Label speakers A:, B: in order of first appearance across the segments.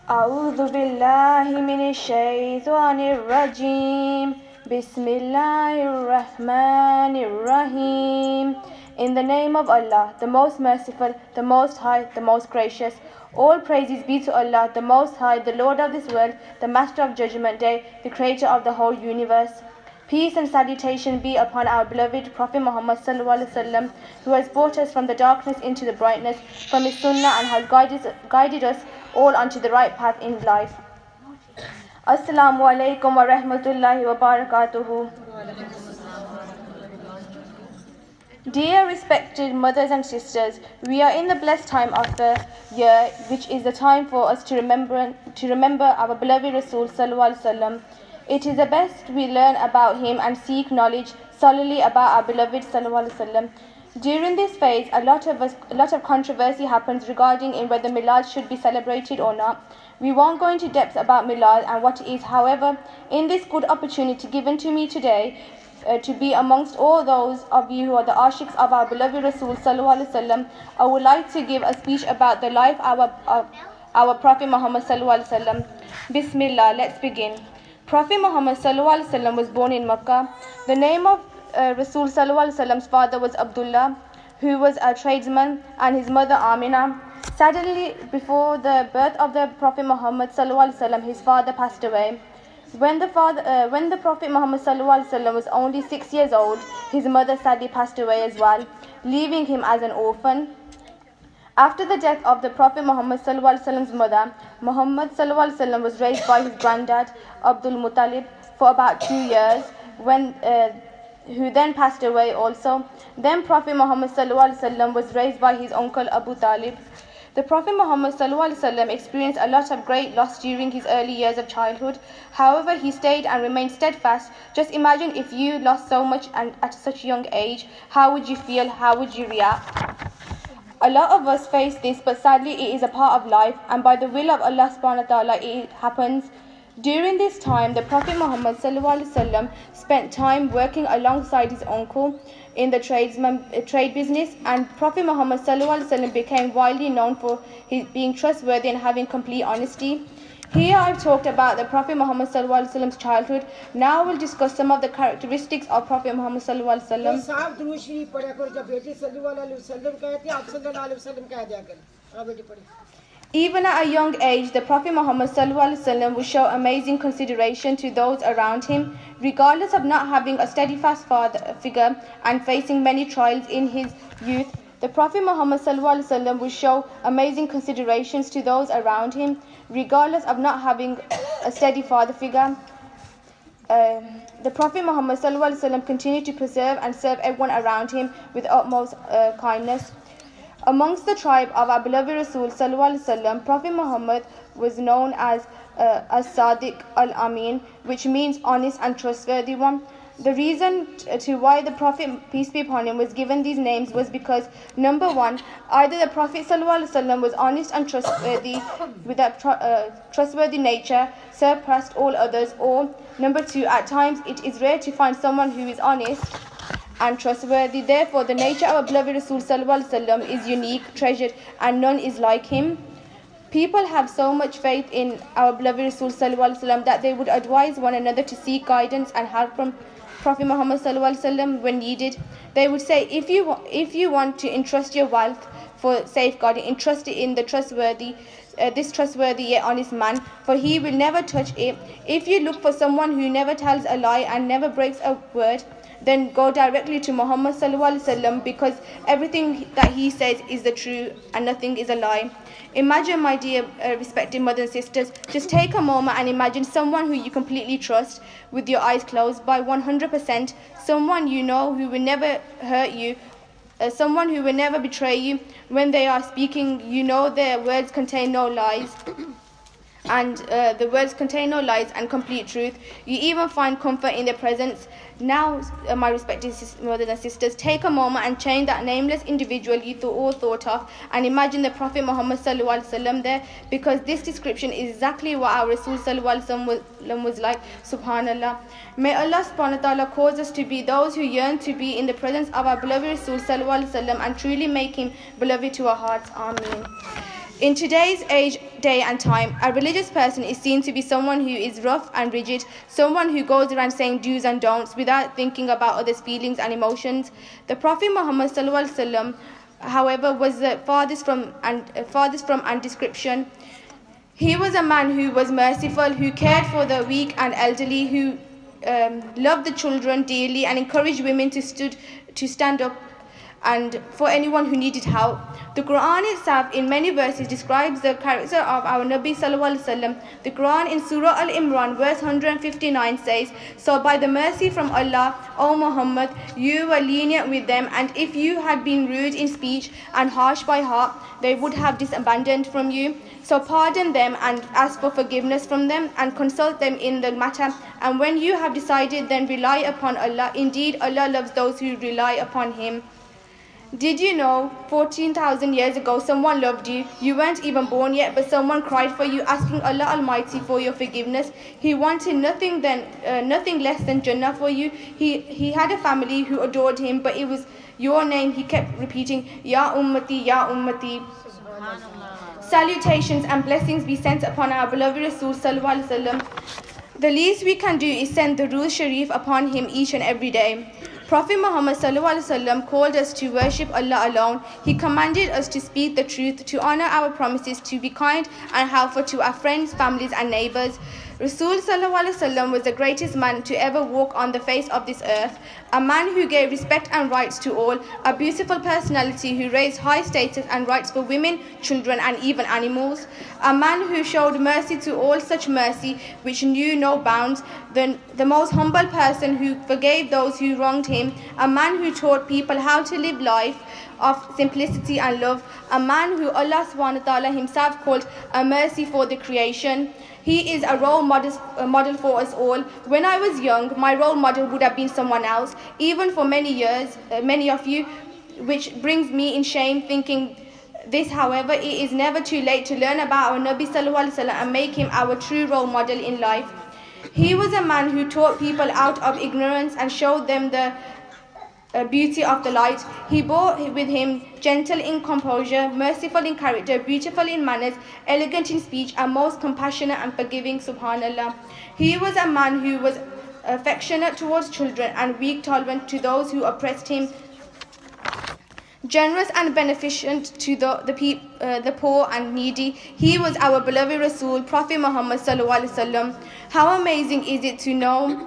A: أعوذ بالله من الشيطان الرجيم Bismillah ar-Rahman ar-Rahim. In the name of Allah, the most merciful, the most high, the most gracious. All praises be to Allah, the most high, the Lord of this world, the master of judgment day, the creator of the whole universe. Peace and salutation be upon our beloved Prophet Muhammad SAW, who has brought us from the darkness into the brightness, from his sunnah, and has guided us all onto the right path in life. Assalamu alaikum wa rahmatullahi wa barakatuhu. Dear respected mothers and sisters, we are in the blessed time of the year, which is the time for us to remember our beloved Rasool SAW. It is the best we learn about him and seek knowledge solely about our beloved SAW. During this phase, a lot of controversy happens regarding whether Milad should be celebrated or not. We won't go into depth about Milad and what it is. However, in this good opportunity given to me today, to be amongst all those of you who are the ashiqs of our beloved Rasool SAW, I would like to give a speech about the life of our Prophet Muhammad SAW. Bismillah, let's begin. Prophet Muhammad SAW was born in Makkah. The name of Rasool SA's father was Abdullah, who was a tradesman, and his mother Amina. Sadly, before the birth of the Prophet Muhammad SAW, his father passed away. When the Prophet Muhammad SAW was only 6 years old, his mother sadly passed away as well, leaving him as an orphan. After the death of the Prophet Muhammad ﷺ's mother, Muhammad ﷺ was raised by his granddad, Abdul Muttalib, for about 2 years, who then passed away also. Then Prophet Muhammad ﷺ was raised by his uncle Abu Talib. The Prophet Muhammad ﷺ experienced a lot of great loss during his early years of childhood. However, he stayed and remained steadfast. Just imagine if you lost so much and at such a young age, how would you feel? How would you react? A lot of us face this, but sadly it is a part of life, and by the will of Allah subhanahu wa ta'ala it happens. During this time, the Prophet Muhammad ﷺ spent time working alongside his uncle in the trade business, and Prophet Muhammad ﷺ became widely known for his being trustworthy and having complete honesty. Here I've talked about the Prophet Muhammad ﷺ's childhood. Now we'll discuss some of the characteristics of Prophet Muhammad ﷺ. Even at a young age, the Prophet Muhammad ﷺ would show amazing consideration to those around him, regardless of not having a steadfast father figure and facing many trials in his youth. The Prophet Muhammad ﷺ would show amazing considerations to those around him, regardless of not having a steady father figure. The Prophet Muhammad ﷺ continued to preserve and serve everyone around him with utmost kindness. Amongst the tribe of our beloved Rasool SAW, Prophet Muhammad was known as As-Sadiq Al-Amin, which means honest and trustworthy one. The reason to why the Prophet, peace be upon him, was given these names was because, number one, either the Prophet ﷺ was honest and trustworthy, with a trustworthy nature, surpassed all others, or number two, at times it is rare to find someone who is honest and trustworthy. Therefore, the nature of our beloved Rasool ﷺ is unique, treasured, and none is like him. People have so much faith in our beloved Rasool ﷺ that they would advise one another to seek guidance and help from Prophet Muhammad ﷺ when needed. They would say, if you want to entrust your wealth for safeguarding, entrust it in this trustworthy yet honest man, for he will never touch it. If you look for someone who never tells a lie and never breaks a word, then go directly to Muhammad ﷺ, because everything that he says is the truth and nothing is a lie. Imagine, my dear respected mothers and sisters, just take a moment and imagine someone who you completely trust with your eyes closed by 100%, someone you know who will never hurt you, someone who will never betray you. When they are speaking, you know their words contain no lies. And the words contain no lies and complete truth. You even find comfort in their presence. Now, my respected mothers and sisters, take a moment and change that nameless individual you all thought of and imagine the Prophet Muhammad ﷺ there, because this description is exactly what our Rasool ﷺ was like. Subhanallah. May Allah subhanahu wa ta'ala cause us to be those who yearn to be in the presence of our beloved Rasool ﷺ and truly make him beloved to our hearts. Ameen. In today's age day and time. A religious person is seen to be someone who is rough and rigid, someone who goes around saying do's and don'ts without thinking about others' feelings and emotions. The Prophet Muhammad SAW, however, was the farthest from and description. He was a man who was merciful, who cared for the weak and elderly, who loved the children dearly and encouraged women to stand up and for anyone who needed help. The Quran itself in many verses describes the character of our Nabi Sallallahu Alaihi Wasallam. The Quran in Surah Al Imran Verse 159 says, "So by the mercy from Allah, O Muhammad, you were lenient with them, and if you had been rude in speech and harsh by heart, they would have disabandoned from you. So pardon them and ask for forgiveness from them and consult them in the matter. And when you have decided, then rely upon Allah. Indeed, Allah loves those who rely upon Him." Did you know 14,000 years ago someone loved you? You weren't even born yet, but someone cried for you, asking Allah Almighty for your forgiveness. He wanted nothing less than Jannah for you. He had a family who adored him, but it was your name he kept repeating, Ya Ummati, Ya Ummati. Salutations and blessings be sent upon our beloved Rasool SAW. The least we can do is send the Ruh Sharif upon him each and every day. Prophet Muhammad SAW called us to worship Allah alone. He commanded us to speak the truth, to honor our promises, to be kind and helpful to our friends, families and neighbors. Rasool SAW was the greatest man to ever walk on the face of this earth, a man who gave respect and rights to all, a beautiful personality who raised high status and rights for women, children and even animals, a man who showed mercy to all, such mercy which knew no bounds, the most humble person who forgave those who wronged him, a man who taught people how to live life of simplicity and love, a man who Allah subhanahu wa ta'ala himself called a mercy for the creation. He is a role model for us all. When I was young, my role model would have been someone else, even for many years, many of you, which brings me in shame thinking this. However, it is never too late to learn about our Nabi Sallallahu Alaihi Wasallam and make him our true role model in life. He was a man who taught people out of ignorance and showed them the beauty of the light. He bore with him gentle in composure, merciful in character, beautiful in manners, elegant in speech, and most compassionate and forgiving, subhanallah. He was a man who was affectionate towards children and weak, tolerant to those who oppressed him, generous and beneficent to the poor and needy. He was our beloved Rasool, Prophet Muhammad Sallallahu Alaihi Wasallam. How amazing is it to know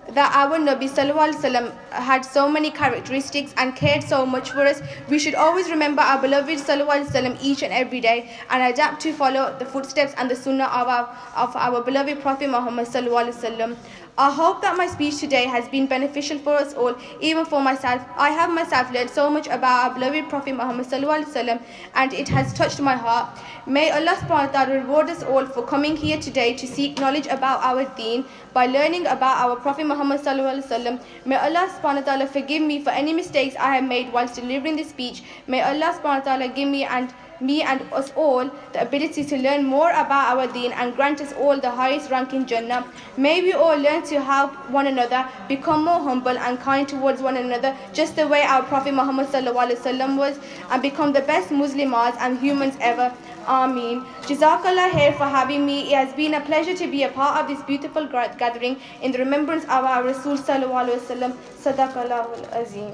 A: that our Nabi Sallallahu Alaihi Wasallam had so many characteristics and cared so much for us. We should always remember our beloved Sallallahu Alaihi Wasallam each and every day and adapt to follow the footsteps and the sunnah of our beloved Prophet Muhammad Sallallahu Alaihi Wasallam. I hope that my speech today has been beneficial for us all, even for myself. I have myself learned so much about our beloved Prophet Muhammad Sallallahu Alaihi Wasallam, and it has touched my heart. May Allah subhanahu wa ta'ala reward us all for coming here today to seek knowledge about our deen by learning about our Prophet Muhammad Sallallahu Alaihi Wasallam. May Allah subhanahu wa ta'ala forgive me for any mistakes I have made whilst delivering this speech. May Allah subhanahu wa ta'ala give me and us all the ability to learn more about our deen and grant us all the highest rank in Jannah. May we all learn to help one another, become more humble and kind towards one another, just the way our Prophet Muhammad Sallallahu Alaihi Wasallam was, and become the best Muslims and humans ever. Ameen. JazahkAllah Khair for having me. It has been a pleasure to be a part of this beautiful gathering in the remembrance of our Rasool Sallallahu Alaihi Wasallam. Sadaqallahu Azim.